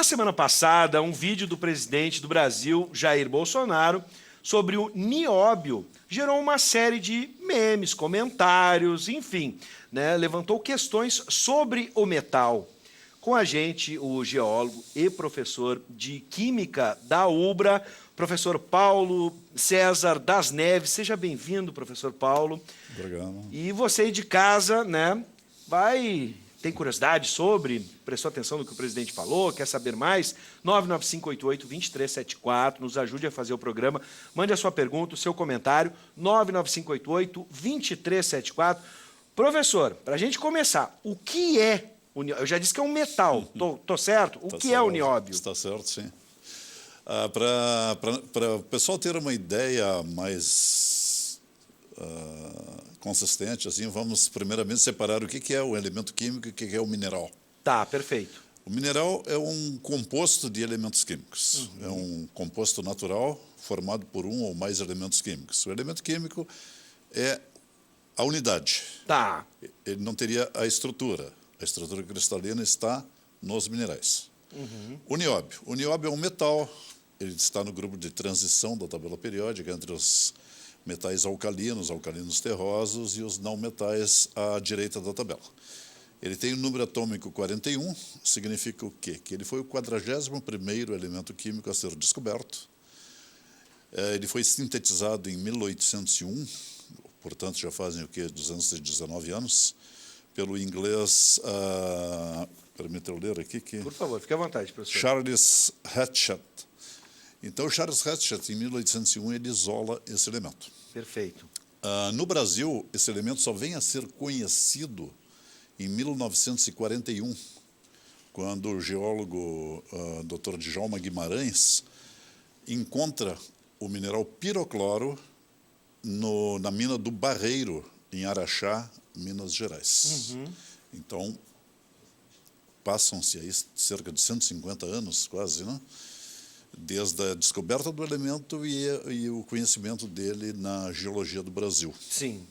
Na semana passada, um vídeo do presidente do Brasil, Jair Bolsonaro, sobre o nióbio, gerou uma série de memes, comentários, enfim, né, levantou questões sobre o metal. Com a gente, o geólogo e professor de Química da UBRA, professor Paulo César das Neves. Seja bem-vindo, professor Paulo. Obrigado. E você aí de casa, né, tem curiosidade sobre, prestou atenção no que o presidente falou, quer saber mais? 99588-2374, nos ajude a fazer o programa. Mande a sua pergunta, o seu comentário, 99588-2374. Professor, para a gente começar, o que é o nióbio? Eu já disse que é um metal, tô certo? O que é o nióbio? Está certo, sim. Para o pessoal ter uma ideia mais consistente, assim, vamos primeiramente separar o que é o elemento químico e o que é o mineral. Tá, perfeito. O mineral é um composto de elementos químicos. É um composto natural formado por um ou mais elementos químicos. O elemento químico é a unidade. Tá. Ele não teria a estrutura. A estrutura cristalina está nos minerais. O nióbio. O nióbio é um metal. Ele está no grupo de transição da tabela periódica entre os metais alcalinos terrosos e os não metais à direita da tabela. Ele tem o número atômico 41, significa o quê? Que ele foi o 41º elemento químico a ser descoberto. Ele foi sintetizado em 1801, portanto já fazem o quê? 219 anos, pelo inglês, permita eu ler aqui que... Por favor, fique à vontade, professor. Charles Hatchett. Então, Charles Hatchett, em 1801, ele isola esse elemento. Perfeito. No Brasil, esse elemento só vem a ser conhecido em 1941, quando o geólogo Dr. Djalma Guimarães encontra o mineral pirocloro na mina do Barreiro, em Araxá, Minas Gerais. Então, passam-se aí cerca de 150 anos, quase, né? Desde a descoberta do elemento e o conhecimento dele na geologia do Brasil. Sim.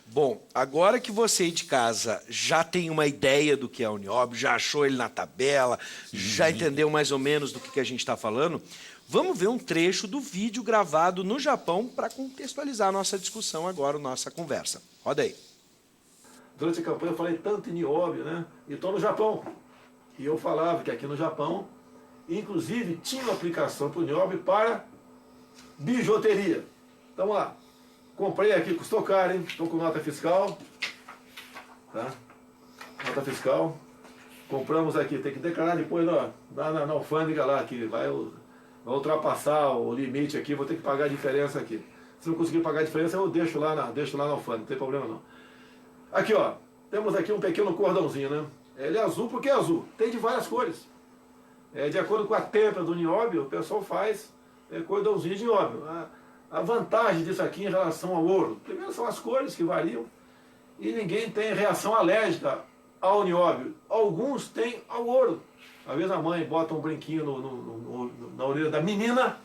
Bom, agora que você aí de casa já tem uma ideia do que é o nióbio, já achou ele na tabela, já entendeu mais ou menos do que a gente está falando, vamos ver um trecho do vídeo gravado no Japão para contextualizar a nossa discussão agora, a nossa conversa. Roda aí. Durante a campanha eu falei tanto em nióbio, né? E estou no Japão. E eu falava que aqui no Japão, inclusive, tinha uma aplicação para o nióbio para bijuteria. Então, vamos lá. Comprei aqui, custou caro, hein? Estou com nota fiscal. Tá? Nota fiscal. Compramos aqui, tem que declarar depois na alfândega lá, que vai ultrapassar o limite aqui, vou ter que pagar a diferença aqui. Se não conseguir pagar a diferença, eu deixo lá na alfândega, não tem problema não. Aqui, ó, temos aqui um pequeno cordãozinho, né? Ele é azul porque é azul. Tem de várias cores. De acordo com a têmpera do nióbio, o pessoal faz cordãozinho de nióbio. A vantagem disso aqui em relação ao ouro, primeiro são as cores que variam, e ninguém tem reação alérgica ao nióbio. Alguns têm ao ouro. Às vezes a mãe bota um brinquinho na orelha da menina,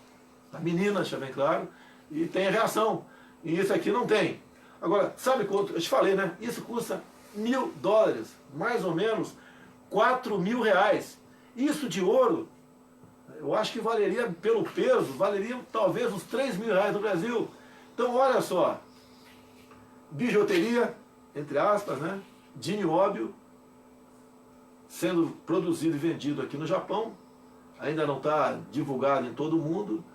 deixa bem claro, e tem reação. E isso aqui não tem. Agora, sabe quanto? Eu te falei, né? Isso custa $1.000, mais ou menos R$4.000. Isso de ouro, eu acho que valeria, pelo peso, valeria talvez uns R$3.000 no Brasil. Então, olha só, bijuteria, entre aspas, né, de nióbio, sendo produzido e vendido aqui no Japão, ainda não está divulgado em todo o mundo,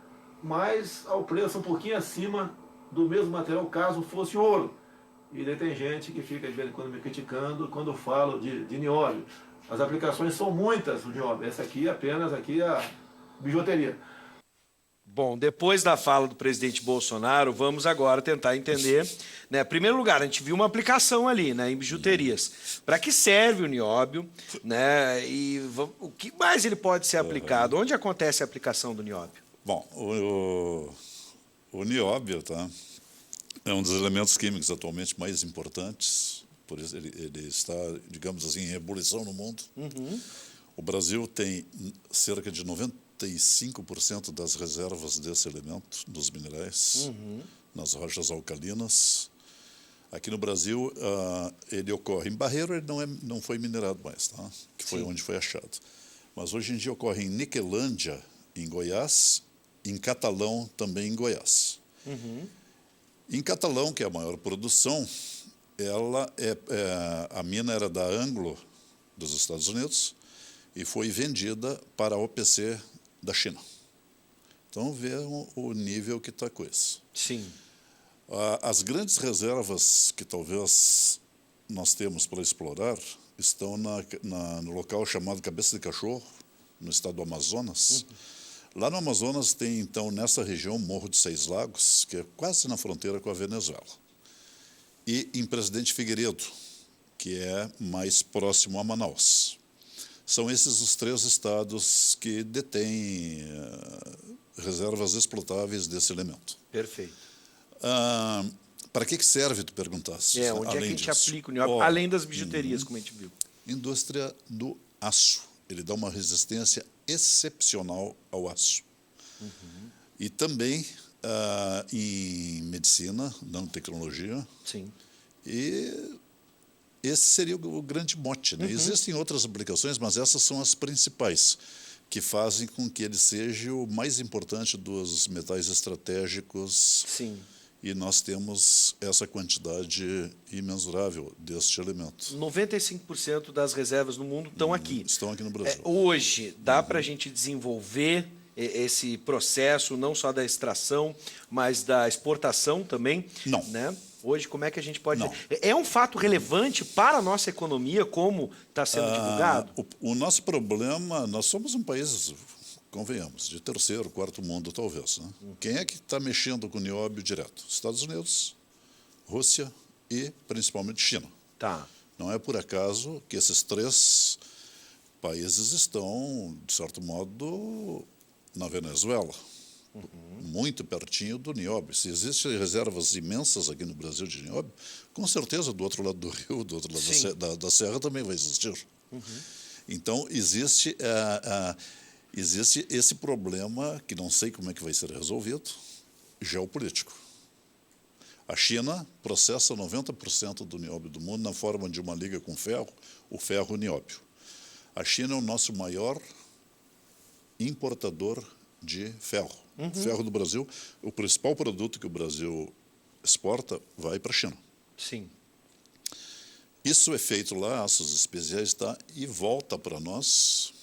mas ao preço um pouquinho acima do mesmo material, caso fosse ouro. E daí tem gente que fica de vez em quando me criticando quando eu falo de nióbio. As aplicações são muitas do nióbio. Essa aqui apenas aqui é a bijuteria. Bom, depois da fala do presidente Bolsonaro, vamos agora tentar entender, né? Em primeiro lugar, a gente viu uma aplicação ali, né, em bijuterias. Para que serve o nióbio, né? E o que mais ele pode ser aplicado? Onde acontece a aplicação do nióbio? Bom, o nióbio, tá, é um dos elementos químicos atualmente mais importantes. Por isso ele está, digamos assim, em ebulição no mundo. O Brasil tem cerca de 95% das reservas desse elemento, dos minerais, nas rochas alcalinas. Aqui no Brasil, ele ocorre. Em Barreiro ele não foi minerado mais, tá? Que foi onde foi achado. Mas hoje em dia ocorre em Niquelândia, em Goiás, em Catalão, também em Goiás. Em Catalão, que é a maior produção, a mina era da Anglo, dos Estados Unidos, e foi vendida para a OPC da China. Então, vejam o nível que está com isso. Sim. As grandes reservas que talvez nós temos para explorar estão no local chamado Cabeça de Cachorro, no estado do Amazonas. Lá no Amazonas tem, então, nessa região, o Morro de Seis Lagos, que é quase na fronteira com a Venezuela. E em Presidente Figueiredo, que é mais próximo a Manaus. São esses os 3 estados que detêm reservas explotáveis desse elemento. Perfeito. Para que serve, tu perguntaste? Onde é que a gente aplica o nióbio, além das bijuterias, como a gente viu? Indústria do aço. Ele dá uma resistência excepcional ao aço. E também em medicina, nanotecnologia. Sim. E esse seria o grande mote, né? Existem outras aplicações, mas essas são as principais, que fazem com que ele seja o mais importante dos metais estratégicos. Sim. E nós temos essa quantidade imensurável deste elemento. 95% das reservas no mundo estão aqui. Estão aqui no Brasil. Hoje, dá para a gente desenvolver esse processo, não só da extração, mas da exportação também? Não. Né? Hoje, como é que a gente pode... Não. É um fato relevante para a nossa economia, como está sendo divulgado? O nosso problema, nós somos um país, convenhamos, de 3º, 4º mundo, talvez. Né? Quem é que está mexendo com nióbio direto? Estados Unidos, Rússia e, principalmente, China. Tá. Não é por acaso que esses 3 países estão, de certo modo, na Venezuela, muito pertinho do nióbio. Se existem reservas imensas aqui no Brasil de nióbio, com certeza do outro lado do rio, do outro lado da serra também vai existir. Então, existe esse problema, que não sei como é que vai ser resolvido, geopolítico. A China processa 90% do nióbio do mundo na forma de uma liga com ferro, o ferro-nióbio. A China é o nosso maior importador de ferro. Ferro do Brasil, o principal produto que o Brasil exporta vai para a China. Sim. Isso é feito lá, aços especiais, tá, e volta para nós.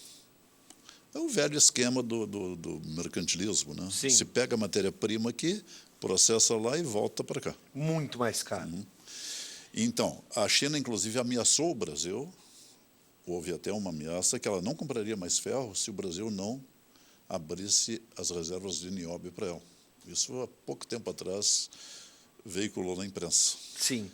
É o velho esquema do mercantilismo, né? Sim. Se pega a matéria-prima aqui, processa lá e volta para cá. Muito mais caro. Então, a China, inclusive, ameaçou o Brasil. Houve até uma ameaça que ela não compraria mais ferro se o Brasil não abrisse as reservas de nióbio para ela. Isso há pouco tempo atrás veiculou na imprensa. Sim.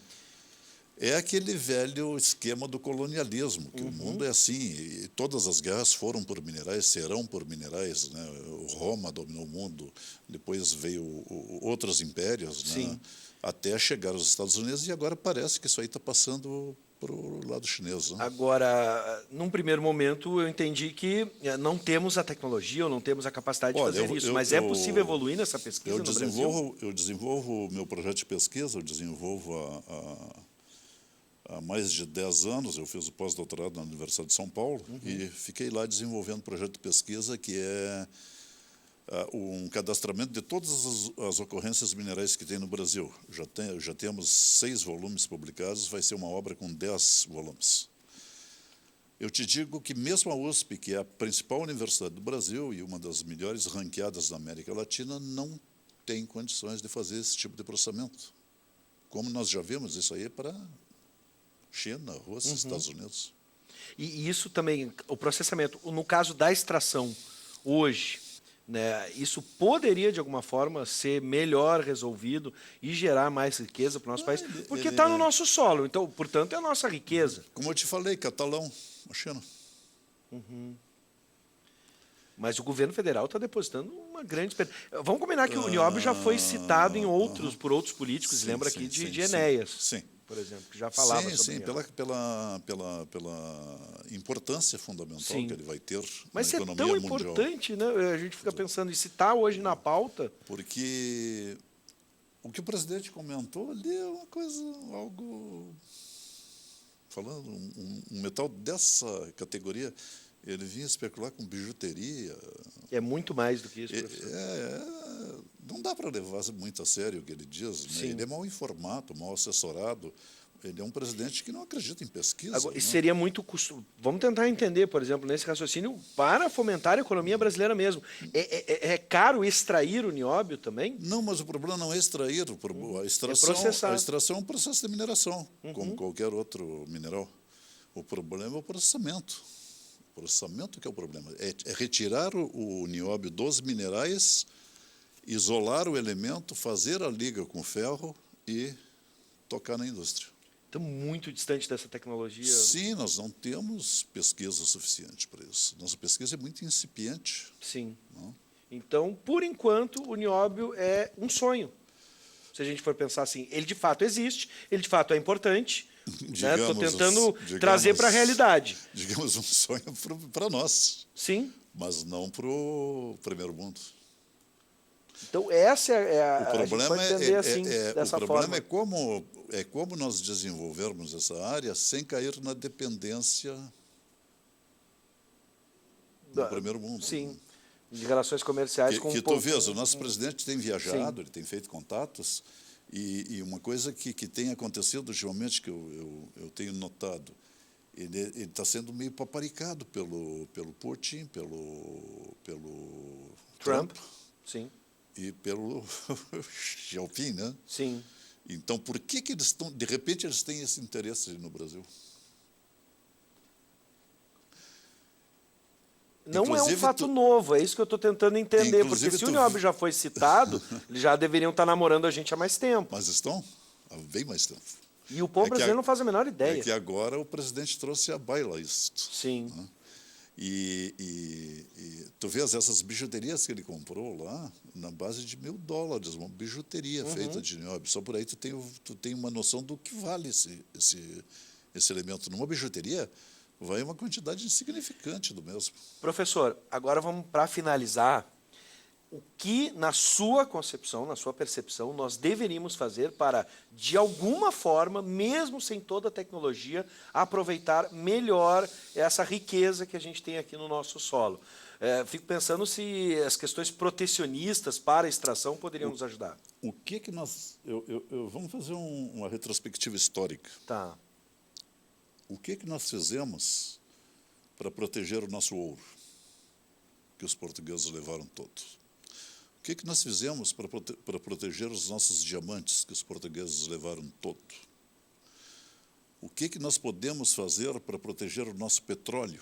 É aquele velho esquema do colonialismo, que o mundo é assim, e todas as guerras foram por minerais, serão por minerais, né? O Roma dominou o mundo, depois veio outros impérios, né? Até chegar aos Estados Unidos, e agora parece que isso aí está passando para o lado chinês. Né? Agora, num primeiro momento, eu entendi que não temos a tecnologia ou não temos a capacidade de fazer isso, mas é possível evoluir nessa pesquisa no Brasil? Eu desenvolvo o meu projeto de pesquisa, eu desenvolvo há mais de 10 anos, eu fiz o pós-doutorado na Universidade de São Paulo e fiquei lá desenvolvendo um projeto de pesquisa que é um cadastramento de todas as ocorrências minerais que tem no Brasil. Já temos 6 volumes publicados, vai ser uma obra com 10 volumes. Eu te digo que mesmo a USP, que é a principal universidade do Brasil e uma das melhores ranqueadas da América Latina, não tem condições de fazer esse tipo de processamento. Como nós já vimos, isso aí é para China, Rússia, Estados Unidos. E isso também, o processamento, no caso da extração, hoje, né, isso poderia, de alguma forma, ser melhor resolvido e gerar mais riqueza para o nosso país, porque está no nosso solo, então, portanto, é a nossa riqueza. Como eu te falei, Catalão, a China. Mas o governo federal está depositando uma grande... Vamos combinar que o nióbio já foi citado por outros políticos, lembra aqui de Enéas. Sim. Por exemplo, que já falava sobre sim, pela importância fundamental que ele vai ter Mas na economia mundial. Mas é tão importante, né? A gente fica pensando, e se está hoje na pauta... Porque o que o presidente comentou ali é uma coisa, algo... Falando, um metal dessa categoria, Ele vinha especular com bijuteria. É muito mais do que isso, professor. Não dá para levar muito a sério o que ele diz. Né? Ele é mal informado, mal assessorado. Ele é um presidente que não acredita em pesquisa. Agora, né? seria muito custo. Vamos tentar entender, por exemplo, nesse raciocínio, para fomentar a economia brasileira mesmo. É caro extrair o nióbio também? Não, mas o problema não é extrair. A extração, processar. a extração é um processo de mineração, como qualquer outro mineral. O problema é o processamento. O processamento que é o problema. É retirar o nióbio dos minerais, isolar o elemento, fazer a liga com o ferro e tocar na indústria. Estamos muito distante dessa tecnologia. Sim, nós não temos pesquisa suficiente para isso. Nossa pesquisa é muito incipiente. Sim. Não? Então, por enquanto, o nióbio é um sonho. Se a gente for pensar assim, ele de fato existe, ele de fato é importante. Estou tentando trazer para a realidade. Digamos um sonho para nós, Sim. mas não para o primeiro mundo. Então, essa O a gente problema pode entender assim, dessa o problema forma. é como nós desenvolvermos essa área sem cair na dependência do primeiro mundo. Sim, de relações comerciais com que um tu pouco... vês, o nosso presidente tem viajado, Sim. ele tem feito contatos, e uma coisa que tem acontecido ultimamente, que eu tenho notado, ele está sendo meio paparicado pelo Putin, pelo Trump Sim, e pelo Xiaoping, né? sim. Então, por que eles estão, de repente, eles têm esse interesse no Brasil? Não Inclusive, é um fato novo, é isso que eu estou tentando entender, porque Inclusive, se o nióbio já foi citado, eles já deveriam estar namorando a gente há mais tempo. Mas estão há bem mais tempo. E o povo brasileiro não faz a menor ideia. É que agora o presidente trouxe à baila isto. Sim. Né? E tu vês essas bijuterias que ele comprou lá, na base de $1.000, uma bijuteria feita de nióbio. Só por aí tu tem uma noção do que vale esse elemento. Numa bijuteria, vai uma quantidade insignificante do mesmo. Professor, agora vamos para finalizar. O que, na sua concepção, na sua percepção, nós deveríamos fazer para, de alguma forma, mesmo sem toda a tecnologia, aproveitar melhor essa riqueza que a gente tem aqui no nosso solo? Fico pensando se as questões protecionistas para a extração poderiam nos ajudar. O que nós... vamos fazer uma retrospectiva histórica. Tá. O que nós fizemos para proteger o nosso ouro, que os portugueses levaram todos? O que nós fizemos para proteger os nossos diamantes, que os portugueses levaram todo? O que nós podemos fazer para proteger o nosso petróleo,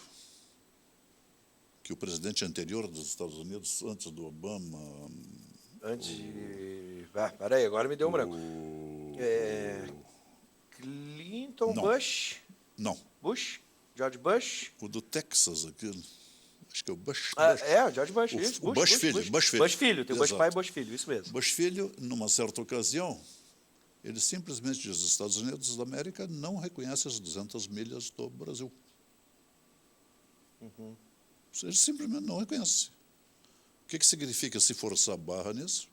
que o presidente anterior dos Estados Unidos, antes do Obama... Antes de... peraí, agora me deu um branco. Clinton, Não. Bush? Não. Bush? George Bush? O do Texas, aquele... Acho que é o Bush. o George Bush, isso. Bush filho. Bush filho, tem o Bush Exato. pai e Bush filho, isso mesmo. Bush filho, numa certa ocasião, ele simplesmente diz: os Estados Unidos da América não reconhecem as 200 milhas do Brasil. Ele simplesmente não reconhece. O que significa se forçar a barra nisso?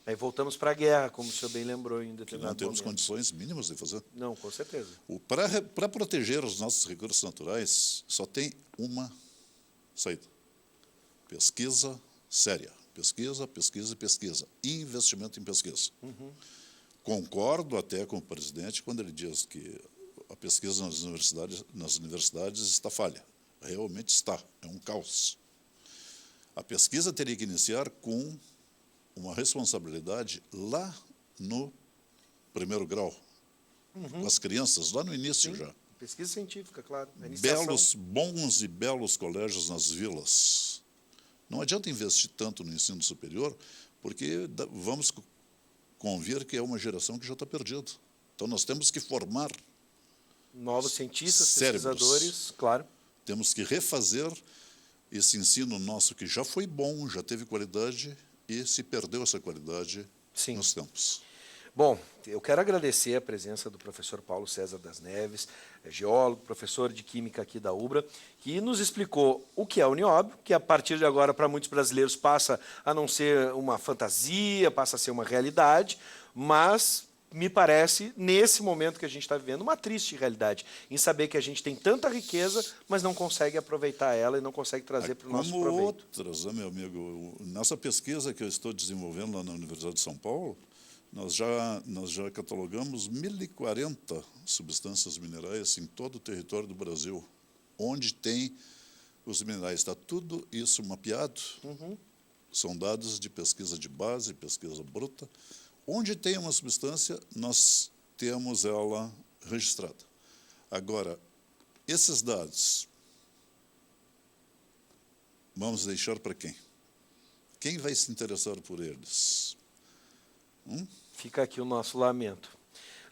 Aí voltamos para a guerra, como o senhor bem lembrou em Que determinado não temos momento. condições mínimas de fazer. Não, com certeza. Para proteger os nossos recursos naturais, só tem uma saída: pesquisa séria. Pesquisa, pesquisa e pesquisa. Investimento em pesquisa. Concordo até com o presidente quando ele diz que a pesquisa nas universidades está falha. Realmente está. É um caos. A pesquisa teria que iniciar com uma responsabilidade lá no primeiro grau, com as crianças, lá no início. Sim. Já. Pesquisa científica, claro. Bons e belos colégios nas vilas. Não adianta investir tanto no ensino superior, porque vamos convir que é uma geração que já está perdida. Então, nós temos que formar novos cientistas, cérebros. pesquisadores, claro. Temos que refazer esse ensino nosso, que já foi bom, já teve qualidade, e se perdeu essa qualidade nos tempos. Bom, eu quero agradecer a presença do professor Paulo César das Neves, geólogo, professor de Química aqui da UBRA, que nos explicou o que é o nióbio, que a partir de agora, para muitos brasileiros, passa a não ser uma fantasia, passa a ser uma realidade, mas me parece, nesse momento que a gente está vivendo, uma triste realidade, em saber que a gente tem tanta riqueza, mas não consegue aproveitar ela e não consegue trazer para o nosso proveito. Como outras, né, meu amigo? Nessa pesquisa que eu estou desenvolvendo lá na Universidade de São Paulo, nós já catalogamos 1.040 substâncias minerais em todo o território do Brasil, onde tem os minerais. Está tudo isso mapeado. São dados de pesquisa de base, pesquisa bruta. Onde tem uma substância, nós temos ela registrada. Agora, esses dados, vamos deixar para quem? Quem vai se interessar por eles? Fica aqui o nosso lamento.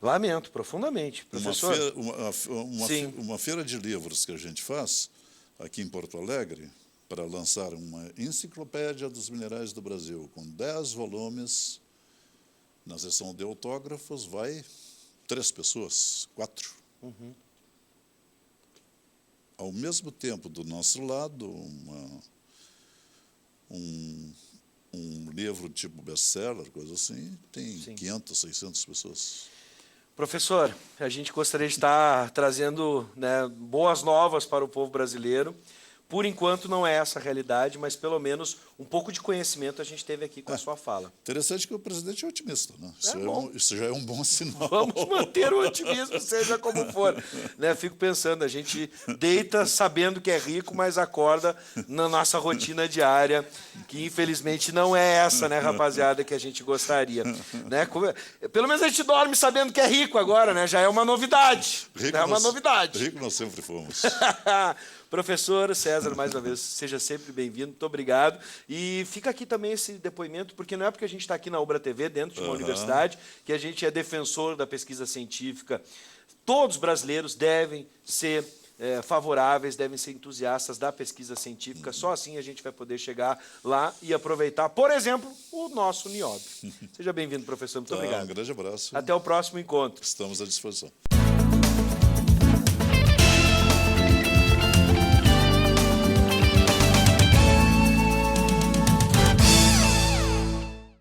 Lamento profundamente, professor. Uma feira de livros que a gente faz aqui em Porto Alegre para lançar uma enciclopédia dos minerais do Brasil com 10 volumes. Na seção de autógrafos vai 3 pessoas, 4. Ao mesmo tempo, do nosso lado, um livro tipo best-seller, coisa assim, tem 500, 600 pessoas. Professor, a gente gostaria de estar trazendo, né, boas novas para o povo brasileiro. Por enquanto não é essa a realidade, mas pelo menos um pouco de conhecimento a gente teve aqui com a sua fala. Interessante que o presidente é otimista, né? Isso já é um bom sinal. Vamos manter o otimismo, seja como for. Né? Fico pensando, a gente deita sabendo que é rico, mas acorda na nossa rotina diária, que infelizmente não é essa, né, rapaziada, que a gente gostaria. Né? Pelo menos a gente dorme sabendo que é rico agora, né? Já é uma novidade. Rico nós sempre fomos. Professor César, mais uma vez, seja sempre bem-vindo, muito obrigado. E fica aqui também esse depoimento, porque não é porque a gente está aqui na Ubra TV, dentro de uma universidade, que a gente é defensor da pesquisa científica. Todos os brasileiros devem ser favoráveis, devem ser entusiastas da pesquisa científica. Só assim a gente vai poder chegar lá e aproveitar, por exemplo, o nosso nióbio. Seja bem-vindo, professor. Muito obrigado. Um grande abraço. Até o próximo encontro. Estamos à disposição.